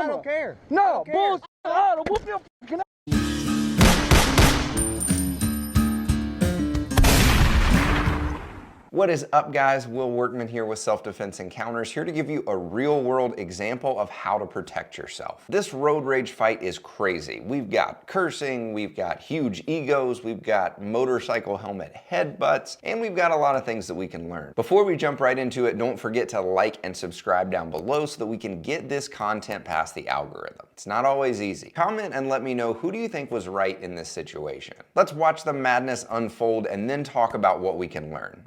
I don't care. No, bullshit. I'll whoop your fucking ass. What is up, guys? Will Workman here with Self-Defense Encounters, here to give you a real-world example of how to protect yourself. This road rage fight is crazy. We've got cursing, we've got huge egos, we've got motorcycle helmet headbutts, and we've got a lot of things that we can learn. Before we jump right into it, don't forget to like and subscribe down below so that we can get this content past the algorithm. It's not always easy. Comment and let me know, who do you think was right in this situation? Let's watch the madness unfold and then talk about what we can learn.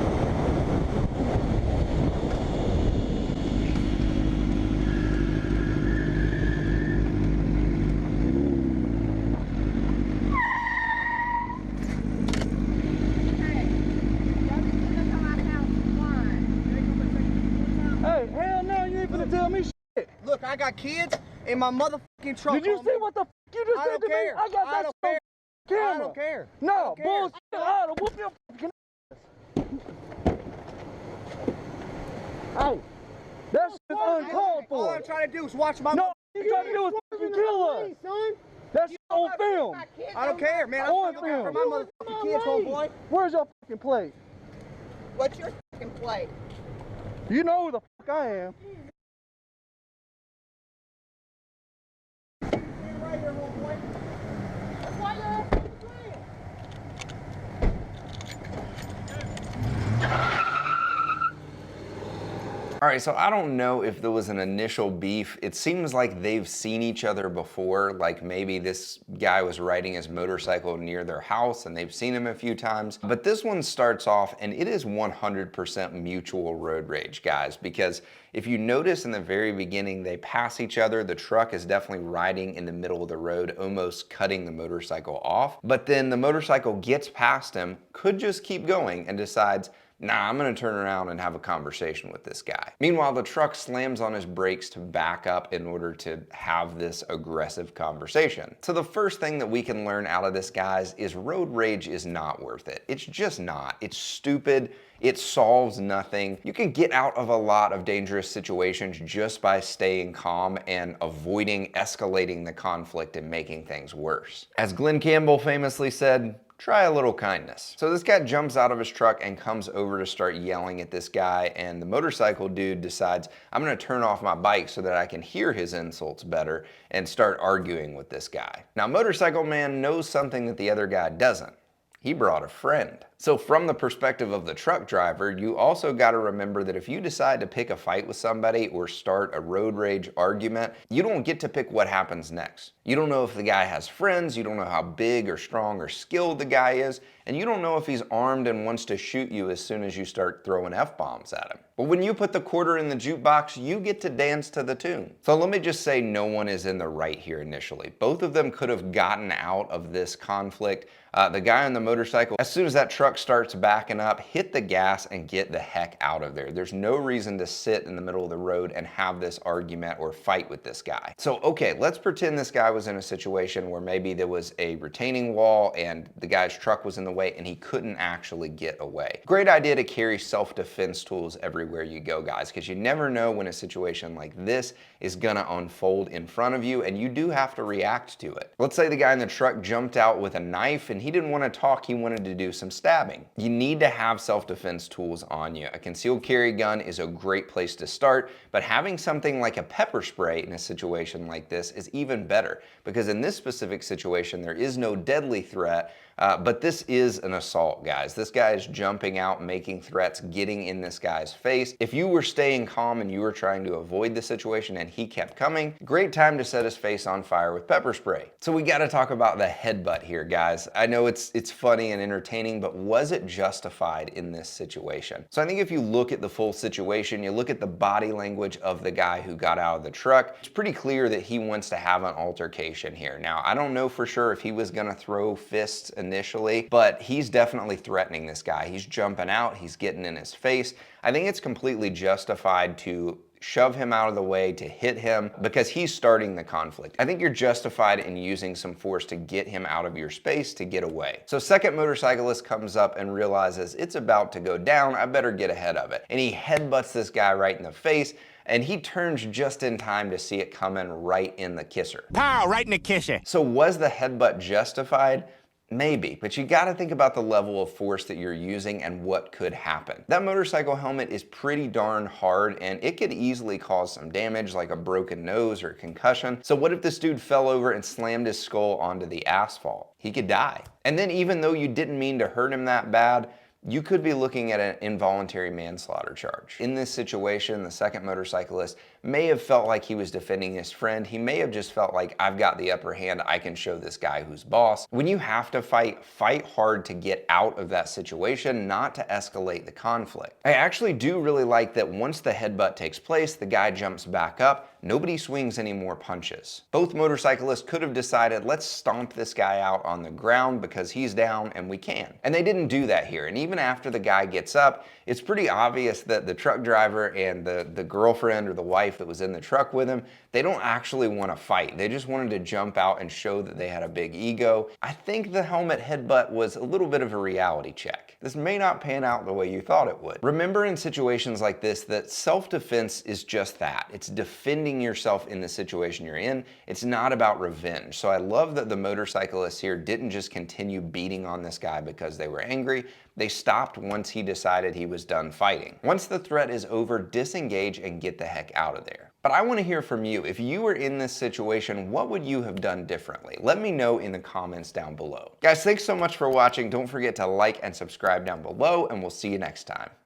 Tell me shit. Look, I got kids in my motherfucking truck. Did you see what the f you just did to me? I got that on camera. I don't care. No, bullshit. I'll whoop your fucking ass. Hey, that shit's uncalled for. All I'm trying to do is watch my. No, you trying to do is fucking kill us. Son. That's on film. I don't care, man. I'm on looking film. for my motherfucking kids, homeboy. Where's your fucking plate? What's your fucking plate? You know who the fuck I am. All right, so I don't know if there was an initial beef. It seems like they've seen each other before, like maybe this guy was riding his motorcycle near their house and they've seen him a few times. But this one starts off and it is 100% mutual road rage, guys, because if you notice in the very beginning, they pass each other. The truck is definitely riding in the middle of the road, almost cutting the motorcycle off. But then the motorcycle gets past him, could just keep going, and decides, nah, I'm gonna turn around and have a conversation with this guy. Meanwhile, the truck slams on his brakes to back up in order to have this aggressive conversation. So the first thing that we can learn out of this, guys, is road rage is not worth it. It's just not. It's stupid. It solves nothing. You can get out of a lot of dangerous situations just by staying calm and avoiding escalating the conflict and making things worse. As Glenn Campbell famously said, try a little kindness. So this guy jumps out of his truck and comes over to start yelling at this guy, and the motorcycle dude decides, I'm gonna turn off my bike so that I can hear his insults better, and start arguing with this guy. Now, motorcycle man knows something that the other guy doesn't. He brought a friend. So from the perspective of the truck driver, you also got to remember that if you decide to pick a fight with somebody or start a road rage argument, you don't get to pick what happens next. You don't know if the guy has friends, you don't know how big or strong or skilled the guy is, and you don't know if he's armed and wants to shoot you as soon as you start throwing F-bombs at him. But when you put the quarter in the jukebox, you get to dance to the tune. So let me just say no one is in the right here initially. Both of them could have gotten out of this conflict. The guy on the motorcycle, as soon as that truck starts backing up, hit the gas and get the heck out of there. There's no reason to sit in the middle of the road and have this argument or fight with this guy. So, okay, let's pretend this guy was in a situation where maybe there was a retaining wall and the guy's truck was in the way and he couldn't actually get away. Great idea to carry self-defense tools everywhere you go, guys, because you never know when a situation like this is gonna unfold in front of you, and you do have to react to it. Let's say the guy in the truck jumped out with a knife and he didn't want to talk, he wanted to do some stabbing. You need to have self-defense tools on you. A concealed carry gun is a great place to start, but having something like a pepper spray in a situation like this is even better, because in this specific situation, there is no deadly threat, but this is an assault, guys. This guy is jumping out, making threats, getting in this guy's face. If you were staying calm and you were trying to avoid the situation and he kept coming, great time to set his face on fire with pepper spray. So we gotta talk about the headbutt here, guys. I know it's funny and entertaining, but was it justified in this situation? So I think if you look at the full situation, you look at the body language of the guy who got out of the truck, it's pretty clear that he wants to have an altercation here. Now, I don't know for sure if he was gonna throw fists initially, but he's definitely threatening this guy. He's jumping out, he's getting in his face. I think it's completely justified to shove him out of the way, to hit him, because he's starting the conflict. I think you're justified in using some force to get him out of your space to get away. So second motorcyclist comes up and realizes it's about to go down, I better get ahead of it. And he headbutts this guy right in the face, and he turns just in time to see it coming right in the kisser. Pow, right in the kisser. So was the headbutt justified? Maybe, but you gotta think about the level of force that you're using and what could happen. That motorcycle helmet is pretty darn hard and it could easily cause some damage like a broken nose or concussion. So what if this dude fell over and slammed his skull onto the asphalt? He could die. And then even though you didn't mean to hurt him that bad, you could be looking at an involuntary manslaughter charge. In this situation, the second motorcyclist may have felt like he was defending his friend. He may have just felt like, I've got the upper hand, I can show this guy who's boss. When you have to fight, fight hard to get out of that situation, not to escalate the conflict. I actually do really like that once the headbutt takes place, the guy jumps back up, nobody swings any more punches. Both motorcyclists could have decided, let's stomp this guy out on the ground because he's down and we can. And they didn't do that here. And even after the guy gets up, it's pretty obvious that the truck driver and the girlfriend or the wife that was in the truck with him, they don't actually want to fight. They just wanted to jump out and show that they had a big ego. I think the helmet headbutt was a little bit of a reality check. This may not pan out the way you thought it would. Remember in situations like this that self-defense is just that. It's defending yourself in the situation you're in. It's not about revenge. So I love that the motorcyclists here didn't just continue beating on this guy because they were angry. They stopped once he decided he was done fighting. Once the threat is over, disengage and get the heck out of there. But I want to hear from you. If you were in this situation, what would you have done differently? Let me know in the comments down below. Guys, thanks so much for watching. Don't forget to like and subscribe down below, and we'll see you next time.